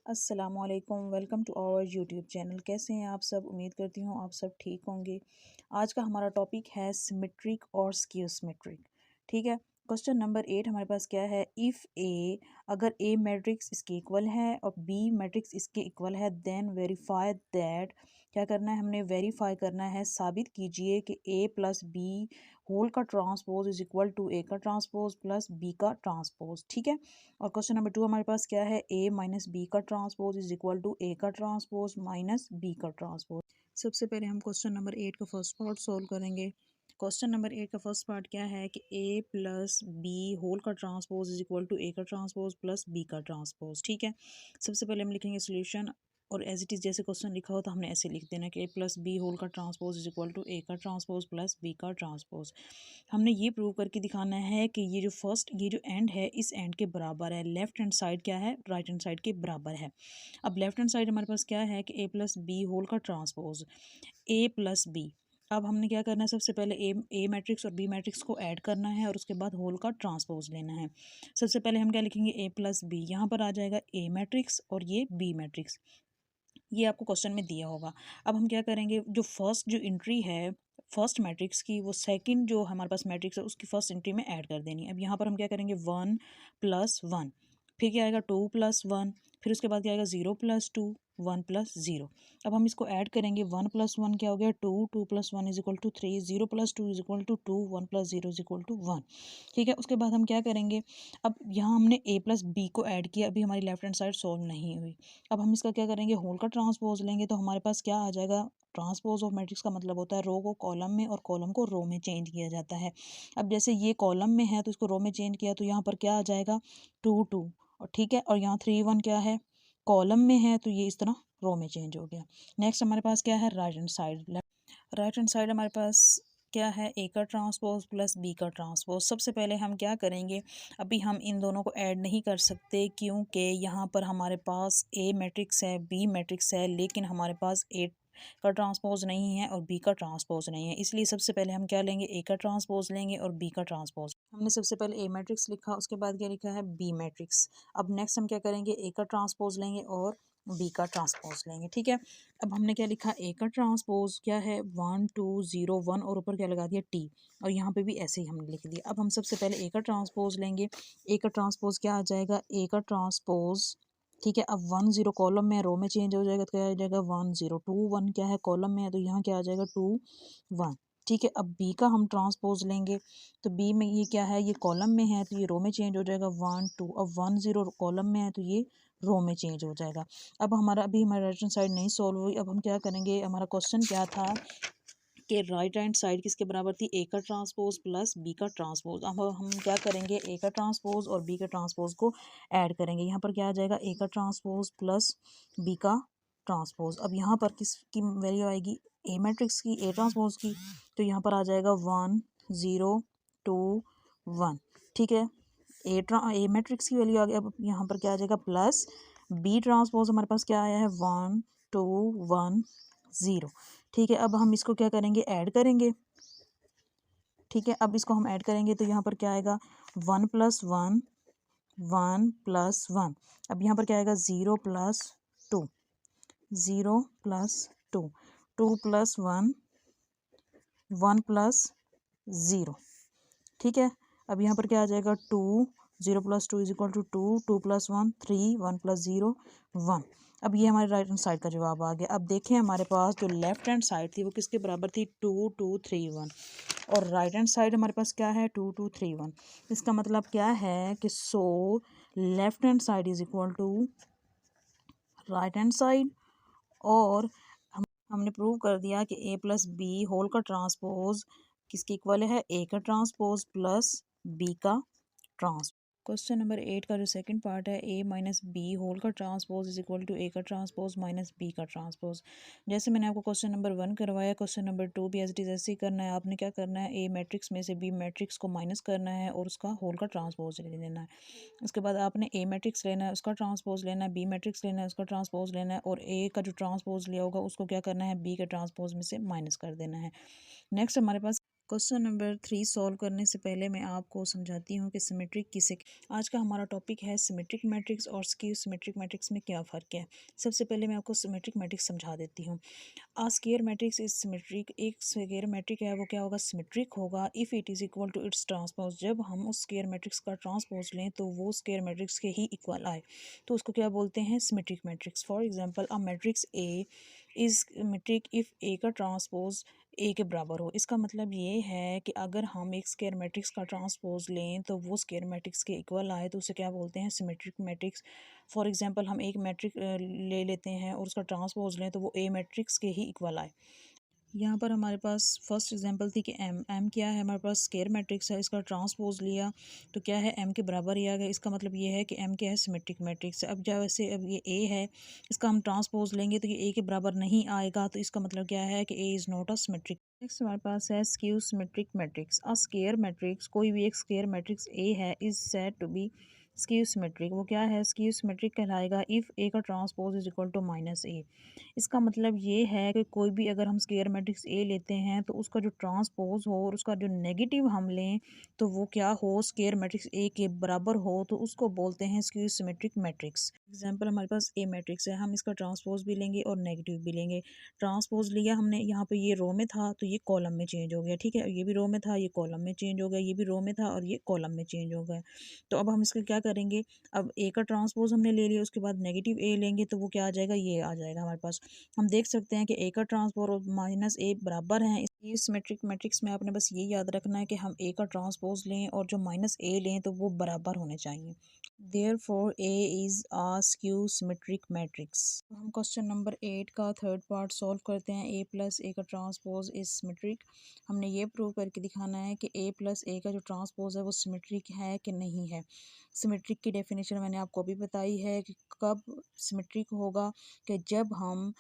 अस्सलामुअलैकुम, welcome to our YouTube channel. कैसे हैं आप सब? उम्मीद करती हूँ आप सब ठीक होंगे। आज का हमारा टॉपिक है सिमेट्रिक और स्क्यू सिमेट्रिक। ठीक है। क्वेश्चन नंबर 8 हमारे पास क्या है? इफ़ ए, अगर ए मैट्रिक्स इसके इक्वल है और बी मैट्रिक्स इसके इक्वल है, देन वेरीफाई दैट। क्या करना है? हमने वेरीफाई करना है, साबित कीजिए कि ए प्लस बी होल का transpose is equal to A का ट्रांसपोज प्लस बी का ट्रांसपोज। ठीक है। और क्वेश्चन नंबर 2 हमारे पास क्या है? ए माइनस बी का transpose is equal to A का ट्रांसपोज माइनस बी का ट्रांसपोज। सबसे पहले हम क्वेश्चन नंबर 8 का फर्स्ट पार्ट सोल्व करेंगे। क्वेश्चन नंबर 8 का फर्स्ट पार्ट क्या है कि ए प्लस बी होल का transpose is equal to A का ट्रांसपोज प्लस बी का ट्रांसपोज। ठीक है। सबसे पहले हम लिखेंगे सोल्यूशन, और एज इट इज़ जैसे क्वेश्चन लिखा हो तो हमने ऐसे लिख देना कि ए प्लस बी होल का transpose is equal to A का ट्रांसपोज प्लस बी का ट्रांसपोज। हमने ये प्रूव करके दिखाना है कि ये जो एंड है इस एंड के बराबर है। लेफ्ट हैंड साइड क्या है? राइट हैंड साइड के बराबर है। अब लेफ्ट हैंड साइड हमारे पास क्या है कि ए प्लस बी होल का ट्रांसपोज ए प्लस बी। अब हमने क्या करना है? सबसे पहले ए मैट्रिक्स और बी मैट्रिक्स को ऐड करना है और उसके बाद होल का ट्रांसपोज लेना है। सबसे पहले हम क्या लिखेंगे? ए प्लस बी, यहाँ पर आ जाएगा ए मैट्रिक्स और ये बी मैट्रिक्स। ये आपको क्वेश्चन में दिया होगा। अब हम क्या करेंगे? जो फर्स्ट जो एंट्री है फर्स्ट मैट्रिक्स की, वो सेकंड जो हमारे पास मैट्रिक्स है उसकी फर्स्ट एंट्री में ऐड कर देनी है। अब यहाँ पर हम क्या करेंगे? 1+1, फिर क्या आएगा? 2+1, फिर उसके बाद क्या आएगा? 0+2, 1+0। अब हम इसको ऐड करेंगे। 1+1 क्या हो गया? 2, 2+1 is equal to 3, 0+2 is equal to 2, 1+0 is equal to 1। ठीक है। उसके बाद हम क्या करेंगे? अब यहाँ हमने ए प्लस बी को ऐड किया, अभी हमारी लेफ्ट हैंड साइड सॉल्व नहीं हुई। अब हम इसका क्या करेंगे? होल का ट्रांसपोज लेंगे तो हमारे पास क्या आ जाएगा? ट्रांसपोज ऑफ मैट्रिक्स का मतलब होता है रो को कॉलम में और कॉलम को रो में चेंज किया जाता है। अब जैसे ये कॉलम में है तो इसको रो में चेंज किया तो यहाँ पर क्या आ जाएगा? 2 2। और ठीक है। और यहाँ 3 1 क्या है? कॉलम में है तो ये इस तरह रो में चेंज हो गया। नेक्स्ट हमारे पास क्या है? Right hand side. Right hand side हमारे पास क्या है? ए का ट्रांसपोज प्लस बी का ट्रांसपोज। सबसे पहले हम क्या करेंगे? अभी हम इन दोनों को ऐड नहीं कर सकते क्योंकि यहाँ पर हमारे पास ए मैट्रिक्स है, बी मैट्रिक्स है, लेकिन हमारे पास ए का ट्रांसपोज नहीं है और बी का ट्रांसपोज नहीं है। इसलिए सबसे पहले हम क्या लेंगे? ए का ट्रांसपोज लेंगे और बी का ट्रांसपोज। हमने सबसे पहले ए मैट्रिक्स लिखा, उसके बाद क्या लिखा है? B matrix. अब नेक्स्ट हम क्या करेंगे? ए का ट्रांसपोज लेंगे और बी का ट्रांसपोज लेंगे। ठीक है। अब हमने क्या लिखा? ए का ट्रांसपोज क्या है? 1 2 0 1 और ऊपर क्या लगा दिया? टी। और यहाँ पे भी ऐसे ही हमने लिख दिया। अब हम सबसे पहले ए का ट्रांसपोज लेंगे। ए का ट्रांसपोज क्या आ जाएगा? ए का ट्रांसपोज। ठीक है। अब 1 0 कॉलम में, रो में चेंज हो जाएगा तो क्या आ जाएगा? 1 0। 2 1 क्या है? कॉलम में है तो यहाँ क्या आ जाएगा? 2 1। ठीक है। अब बी का हम ट्रांसपोज लेंगे तो बी में ये क्या है? ये कॉलम में है तो ये रो में चेंज हो जाएगा 1 2। अब 1 0 कॉलम में है तो ये रो में चेंज हो जाएगा। अब हमारी राइट हैंड साइड नहीं सॉल्व हुई। अब हम क्या करेंगे? हमारा क्वेश्चन क्या था कि राइट हैंड साइड किसके बराबर थी? ए का ट्रांसपोज प्लस बी का ट्रांसपोज। अब हम क्या करेंगे? ए का ट्रांसपोज और बी का ट्रांसपोज को ऐड करेंगे। यहाँ पर क्या आ जाएगा? ए का ट्रांसपोज प्लस बी का ट्रांसपोज। अब यहाँ पर किसकी वैल्यू आएगी? ए मैट्रिक्स की, ए ट्रांसपोज की। तो यहाँ पर आ जाएगा 1 0 2 1। ठीक है। ए मैट्रिक्स की वैल्यू आ गई। अब यहाँ पर क्या आ जाएगा? प्लस बी ट्रांसपोज हमारे पास क्या आया है? 1 2 1 0। ठीक है। अब हम इसको क्या करेंगे? ऐड करेंगे। ठीक है। अब इसको हम ऐड करेंगे तो यहाँ पर क्या आएगा? 1+1 1+1। अब यहाँ पर क्या आएगा? 0+2 0+2 2+1 1+0। ठीक है। अब यहाँ पर क्या आ जाएगा? 2 0+2 इज इक्वल टू 2 2+1 3 1+0 1। अब ये हमारे राइट हैंड साइड का जवाब आ गया। अब देखें हमारे पास जो लेफ्ट हैंड साइड थी वो किसके बराबर थी? 2 2 3 1। और राइट हैंड साइड हमारे पास क्या है? 2 2 3 1। इसका मतलब क्या है कि left hand side is equal to right hand side. और हमने प्रूव कर दिया कि ए प्लस बी होल का ट्रांसपोज किसके इक्वल है? ए का ट्रांसपोज प्लस बी का ट्रांसपोज। क्वेश्चन नंबर 8 का जो सेकंड पार्ट है, ए माइनस बी होल का transpose is equal to A का ट्रांसपोज माइनस बी का ट्रांसपोज। जैसे मैंने आपको क्वेश्चन नंबर 1 करवाया, क्वेश्चन नंबर 2 भी एज इट इज ऐसे ही करना है। आपने क्या करना है? ए मैट्रिक्स में से बी मैट्रिक्स को माइनस करना है और उसका होल का ट्रांसपोज ले लेना है। उसके बाद आपने ए मैट्रिक्स लेना है, उसका ट्रांसपोज लेना है, बी मैट्रिक्स लेना है, उसका ट्रांसपोज लेना है, और ए का जो ट्रांसपोज लिया होगा उसको क्या करना है? बी के ट्रांसपोज में से माइनस कर देना है। नेक्स्ट हमारे पास क्वेश्चन नंबर 3 सॉल्व करने से पहले मैं आपको समझाती हूँ कि सिमेट्रिक किसे। आज का हमारा टॉपिक है सिमेट्रिक मैट्रिक्स और स्क्यू सिमेट्रिक मैट्रिक्स में क्या फ़र्क है। सबसे पहले मैं आपको सिमेट्रिक मैट्रिक्स समझा देती हूँ। A square matrix is symmetric. एक स्क्वायर मैट्रिक है वो क्या होगा, सिमेट्रिक होगा if it is equal to its transpose. जब हम उस स्क्वायर मैट्रिक्स का ट्रांसपोज लें तो वो स्क्वायर मैट्रिक्स के ही इक्वल आए तो उसको क्या बोलते हैं, symmetric matrix. For example a matrix A is symmetric if A का ट्रांसपोज ए के बराबर हो। इसका मतलब ये है कि अगर हम एक स्क्वायर मैट्रिक्स का ट्रांसपोज लें तो वो स्क्वायर मैट्रिक्स के इक्वल आए तो उसे क्या बोलते हैं, सिमेट्रिक मैट्रिक्स। फॉर एग्जांपल हम एक मैट्रिक ले लेते हैं और उसका ट्रांसपोज लें तो वो ए मैट्रिक्स के ही इक्वल आए। यहाँ पर हमारे पास फर्स्ट एग्जांपल थी कि एम क्या है, हमारे पास स्क्वायर मैट्रिक्स है, इसका ट्रांसपोज लिया तो क्या है, एम के बराबर ही आ गया। इसका मतलब ये है कि एम क्या है, सिमेट्रिक मैट्रिक्स है। अब जैसे अब ये ए है, इसका हम ट्रांसपोज लेंगे तो ये ए के बराबर नहीं आएगा तो इसका मतलब क्या है कि A is not a symmetric. Next हमारे पास है skew symmetric matrix. A square matrix, कोई भी एक स्क्वायर मैट्रिक्स ए है, is said to be skew symmetric. वो क्या है, स्क्यू सिमेट्रिक कहलाएगा इफ़ ए का transpose is equal to minus A. इसका मतलब ये है कि कोई भी अगर हम स्क्वायर मैट्रिक्स ए लेते हैं तो उसका जो ट्रांसपोज हो और उसका जो नेगेटिव हम लें तो वो क्या हो, स्क्वायर मैट्रिक्स ए के बराबर हो तो उसको बोलते हैं स्क्यू सिमेट्रिक मैट्रिक्स। एग्जांपल हमारे पास ए मैट्रिक्स है, हम इसका ट्रांसपोज भी लेंगे और नेगेटिव भी लेंगे। ट्रांसपोज लिया हमने, यहाँ पे ये रो में था तो ये कॉलम में चेंज हो गया, ठीक है। ये भी रो में था, ये कॉलम में चेंज हो गया, ये भी रो में था और ये कॉलम में चेंज हो गया। तो अब हम इसका क्या करेंगे, अब ए का ट्रांसपोज हमने ले लिया, उसके बाद नेगेटिव ए लेंगे तो वो क्या आ जाएगा, ये आ जाएगा हमारे पास। हम देख सकते हैं कि ए का ट्रांसपोज और माइनस ए बराबर हैं। इस सिमेट्रिक मैट्रिक्स में आपने बस ये याद रखना है कि हम ए का ट्रांसपोज लें और जो माइनस ए लें तो वो बराबर होने चाहिए। Therefore, A is a skew symmetric matrix। हम क्वेश्चन नंबर 8 का थर्ड पार्ट सॉल्व करते हैं। A प्लस ए का ट्रांसपोज इज सिमेट्रिक। हमने ये प्रूव करके दिखाना है कि A प्लस ए का जो ट्रांसपोज है वो सिमेट्रिक है कि नहीं है। सिमेट्रिक की डेफिनेशन मैंने आपको अभी बताई है कि कब सिमेट्रिक होगा, कि जब हम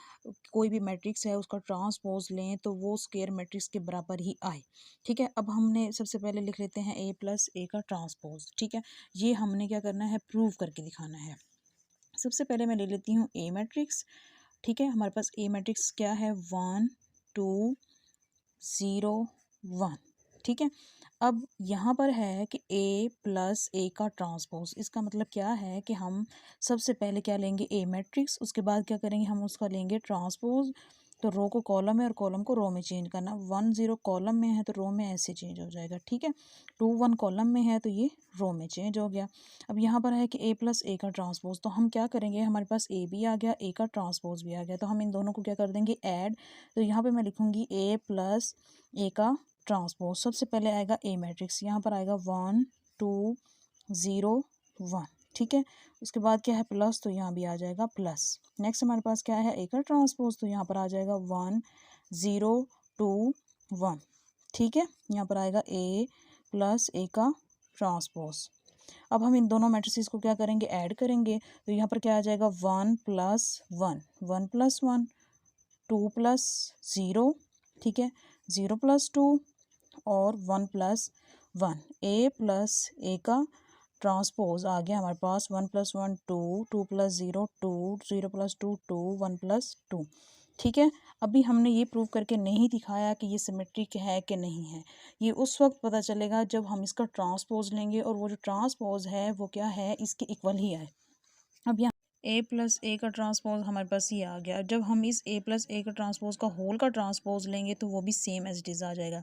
कोई भी मैट्रिक्स है उसका ट्रांसपोज लें तो वो स्क्वायर मैट्रिक्स के बराबर ही आए, ठीक है। अब हमने सबसे पहले लिख लेते हैं A प्लस ए का ट्रांसपोज, ठीक है। ये हमने क्या करना है, प्रूव करके दिखाना है। सबसे पहले मैं ले लेती हूँ ए मैट्रिक्स, ठीक है। हमारे पास ए मैट्रिक्स क्या है, 1 2 0 1, ठीक है। अब यहाँ पर है कि ए प्लस ए का ट्रांसपोज, इसका मतलब क्या है कि हम सबसे पहले क्या लेंगे, ए मैट्रिक्स, उसके बाद क्या करेंगे, हम उसका लेंगे ट्रांसपोज। तो रो को कॉलम में और कॉलम को रो में चेंज करना। 1 0 कॉलम में है तो रो में ऐसे चेंज हो जाएगा, ठीक है। 2 1 कॉलम में है तो ये रो में चेंज हो गया। अब यहाँ पर है कि ए प्लस ए का ट्रांसपोज, तो हम क्या करेंगे, हमारे पास ए भी आ गया, ए का ट्रांसपोज भी आ गया, तो हम इन दोनों को क्या कर देंगे, ऐड। तो यहाँ पे मैं लिखूँगी ए प्लस ए का ट्रांसपोज। सबसे पहले आएगा ए मैट्रिक्स, यहाँ पर आएगा 1 2 0 1, ठीक है। उसके बाद क्या है, प्लस, तो यहाँ भी आ जाएगा प्लस। नेक्स्ट हमारे पास क्या है, ए का ट्रांसपोज, तो यहाँ पर आ जाएगा 1 0 2 1, ठीक है। यहाँ पर आएगा ए प्लस ए का ट्रांसपोज। अब हम इन दोनों मैट्रिसेस को क्या करेंगे, ऐड करेंगे। तो यहाँ पर क्या आ जाएगा, 1 प्लस 1 1 प्लस 1 2 प्लस 0, ठीक है, 0 प्लस 2 और 1 प्लस 1। ए प्लस ए का ट्रांसपोज आ गया हमारे पास, 1 प्लस 1 2 2 प्लस 0 2 0 प्लस 2 2 1 प्लस 2, ठीक है। अभी हमने ये प्रूव करके नहीं दिखाया कि ये सिमेट्रिक है कि नहीं है। ये उस वक्त पता चलेगा जब हम इसका ट्रांसपोज लेंगे और वो जो ट्रांसपोज है वो क्या है, इसके इक्वल ही आए। अब यहाँ ए प्लस ए का ट्रांसपोज हमारे पास ये आ गया। जब हम इस ए प्लस ए का ट्रांसपोज का होल का ट्रांसपोज लेंगे तो वो भी सेम एज इट इज़ आ जाएगा।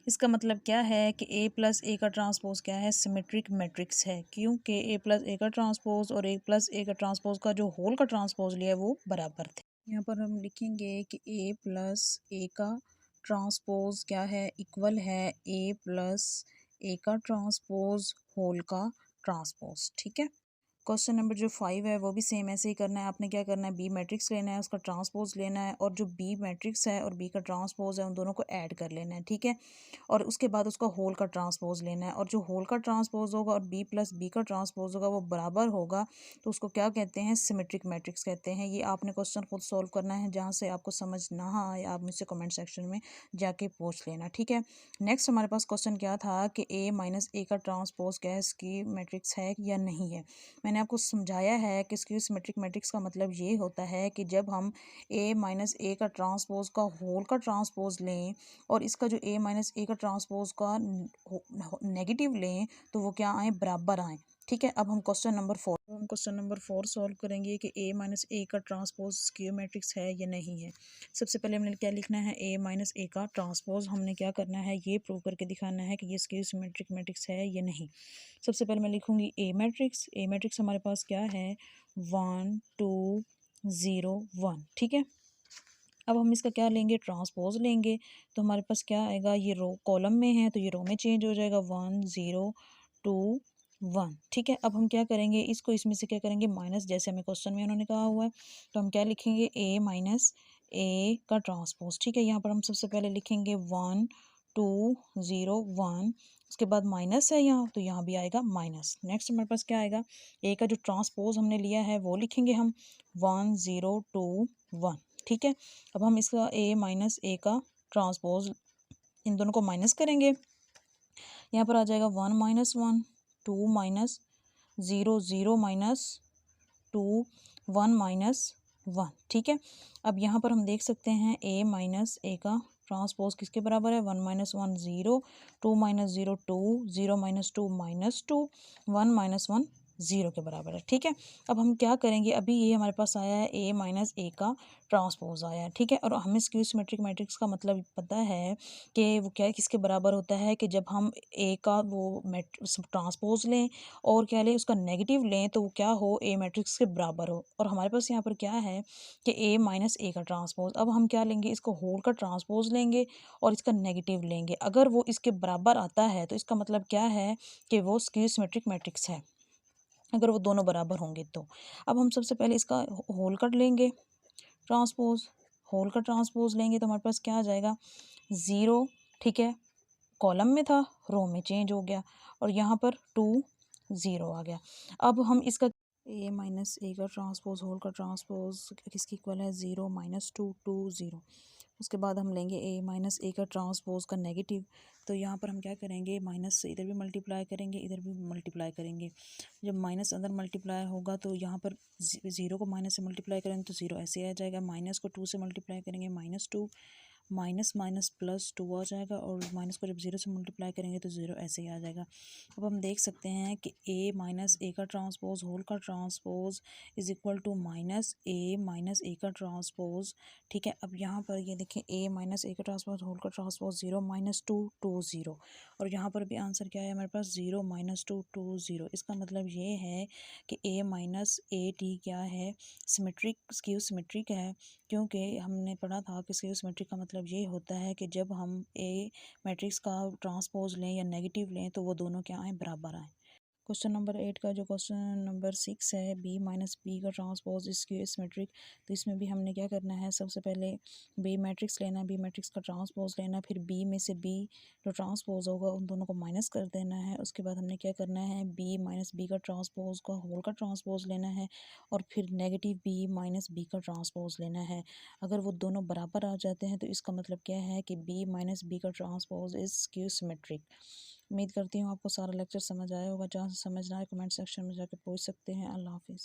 इसका मतलब क्या है कि ए प्लस ए का ट्रांसपोज क्या है, सिमेट्रिक मैट्रिक्स है, क्योंकि ए प्लस ए का ट्रांसपोज और ए प्लस ए का ट्रांसपोज का जो होल का ट्रांसपोज लिया है वो बराबर थे। यहाँ पर हम लिखेंगे कि ए प्लस ए का ट्रांसपोज क्या है, इक्वल है ए प्लस ए का ट्रांसपोज होल का ट्रांसपोज, ठीक है। क्वेश्चन नंबर जो 5 है वो भी सेम ऐसे ही करना है। आपने क्या करना है, बी मैट्रिक्स लेना है, उसका ट्रांसपोज लेना है और जो बी मैट्रिक्स है और बी का ट्रांसपोज है उन दोनों को ऐड कर लेना है, ठीक है। और उसके बाद उसका होल का ट्रांसपोज लेना है और जो होल का ट्रांसपोज होगा और बी प्लस बी का ट्रांसपोज होगा वो बराबर होगा तो उसको क्या कहते हैं, सिमेट्रिक मैट्रिक्स कहते हैं। ये आपने क्वेश्चन खुद सॉल्व करना है, जहाँ से आपको समझ ना आए आप मुझसे कमेंट सेक्शन में जाके पूछ लेना, ठीक है। नेक्स्ट हमारे पास क्वेश्चन क्या था कि ए माइनस ए का ट्रांसपोज क्या है, इसकी मैट्रिक्स है या नहीं है। मैंने आपको समझाया है कि स्क्यू सिमेट्रिक मैट्रिक्स का मतलब ये होता है कि जब हम ए माइनस ए का ट्रांसपोज का होल का ट्रांसपोज लें और इसका जो ए माइनस ए का ट्रांसपोज का नेगेटिव लें तो वो क्या आए, बराबर आए। ठीक है, अब हम क्वेश्चन नंबर 4 सॉल्व करेंगे कि ए माइनस ए का ट्रांसपोज स्क्यू मैट्रिक्स है या नहीं है। सबसे पहले हमने क्या लिखना है, ए माइनस ए का ट्रांसपोज हमने क्या करना है, ये प्रूव करके दिखाना है कि ये स्क्यू सिमेट्रिक मैट्रिक्स है या नहीं। सबसे पहले मैं लिखूंगी ए मैट्रिक्स। ए मैट्रिक्स हमारे पास क्या है, 1 2 0 1। ठीक है, अब हम इसका क्या लेंगे, ट्रांसपोज लेंगे। तो हमारे पास क्या आएगा, ये रो कॉलम में है तो ये रो में चेंज हो जाएगा, 1 0 2 1। ठीक है, अब हम क्या करेंगे, इसको इसमें से क्या करेंगे, माइनस, जैसे हमें क्वेश्चन में उन्होंने कहा हुआ है। तो हम क्या लिखेंगे, ए माइनस ए का ट्रांसपोज। ठीक है, यहाँ पर हम सबसे पहले लिखेंगे 1 2 0 1, उसके बाद माइनस है यहाँ तो यहाँ भी आएगा माइनस। नेक्स्ट हमारे पास क्या आएगा, ए का जो ट्रांसपोज हमने लिया है वो लिखेंगे हम 1 0 2 1। ठीक है, अब हम इसका ए माइनस ए का ट्रांसपोज इन दोनों को माइनस करेंगे, यहाँ पर आ जाएगा 1 माइनस 1 2 माइनस 0 0 माइनस 2 1 माइनस 1। ठीक है, अब यहाँ पर हम देख सकते हैं ए माइनस ए का ट्रांसपोज किसके बराबर है, 1 minus 1 0 2 minus 0 2 0 minus 2 minus 2 1 minus 1 0 के बराबर है। ठीक है, अब हम क्या करेंगे, अभी ये हमारे पास आया है ए माइनस ए का ट्रांसपोज आया है। ठीक है, और हमें स्क्यू सिमेट्रिक मैट्रिक्स का मतलब पता है कि वो क्या किसके बराबर होता है, कि जब हम ए का वो ट्रांसपोज लें और क्या लें, उसका नेगेटिव लें तो वो क्या हो, ए मैट्रिक्स के बराबर हो। और हमारे पास यहाँ पर क्या है कि ए माइनस ए का ट्रांसपोज, अब हम क्या लेंगे, इसको होल का ट्रांसपोज लेंगे और इसका नेगेटिव लेंगे। अगर वो इसके बराबर आता है तो इसका मतलब क्या है कि वो स्क्यू सिमेट्रिक मैट्रिक्स है, अगर वो दोनों बराबर होंगे तो। अब हम सबसे पहले इसका होल का लेंगे ट्रांसपोज, होल का ट्रांसपोज लेंगे तो हमारे पास क्या आ जाएगा, 0। ठीक है, कॉलम में था, रो में चेंज हो गया, और यहाँ पर 2 0 आ गया। अब हम इसका ए माइनस ए का ट्रांसपोज होल का ट्रांसपोज किसकी इक्वल है, 0 माइनस 2 2 0। उसके बाद हम लेंगे ए माइनस ए का ट्रांसपोज का नेगेटिव। तो यहाँ पर हम क्या करेंगे, माइनस से इधर भी मल्टीप्लाई करेंगे, इधर भी मल्टीप्लाई करेंगे। जब माइनस अंदर मल्टीप्लाई होगा तो यहाँ पर 0 को माइनस से मल्टीप्लाई करेंगे तो 0 ऐसे आ जाएगा, माइनस को 2 से मल्टीप्लाई करेंगे माइनस 2, माइनस माइनस प्लस 2 आ जाएगा, और माइनस को जब 0 से मल्टीप्लाई करेंगे तो 0 ऐसे ही आ जाएगा। अब हम देख सकते हैं कि ए माइनस ए का ट्रांसपोज होल का transpose is equal to minus A का ट्रांसपोज। ठीक है, अब यहाँ पर ये देखें, ए माइनस ए का ट्रांसपोज होल का ट्रांसपोज 0 माइनस 2 2 0, और यहाँ पर भी आंसर क्या है हमारे पास, 0 माइनस 2 2 0। इसका मतलब ये है कि ए माइनस ए टी क्या है, सिमेट्रिक, स्क्यू सिमेट्रिक है। क्योंकि हमने पढ़ा था कि स्क्यू सिमेट्रिक का मतलब ये होता है कि जब हम ए मैट्रिक्स का ट्रांसपोज लें या नेगेटिव लें तो वो दोनों क्या आए, बराबर आए। क्वेश्चन नंबर 8 का जो क्वेश्चन नंबर 6 है, बी माइनस बी का ट्रांसपोज स्क्यू सिमेट्रिक। तो इसमें भी हमने क्या करना है, सबसे पहले बी मैट्रिक्स लेना, बी मैट्रिक्स का ट्रांसपोज लेना, फिर बी में से बी जो ट्रांसपोज होगा उन दोनों को माइनस कर देना है। उसके बाद हमने क्या करना है, बी माइनस बी का ट्रांसपोज का होल का ट्रांसपोज लेना है, और फिर नेगेटिव बी माइनस बी का ट्रांसपोज लेना है। अगर वो दोनों बराबर आ जाते हैं तो इसका मतलब क्या है कि बी माइनस बी का ट्रांसपोज इज स्क्यू सिमेट्रिक। उम्मीद करती हूँ आपको सारा लेक्चर समझ आया होगा। जहाँ से समझ ना आए कमेंट सेक्शन में जाकर पूछ सकते हैं। अल्लाह हाफिज़।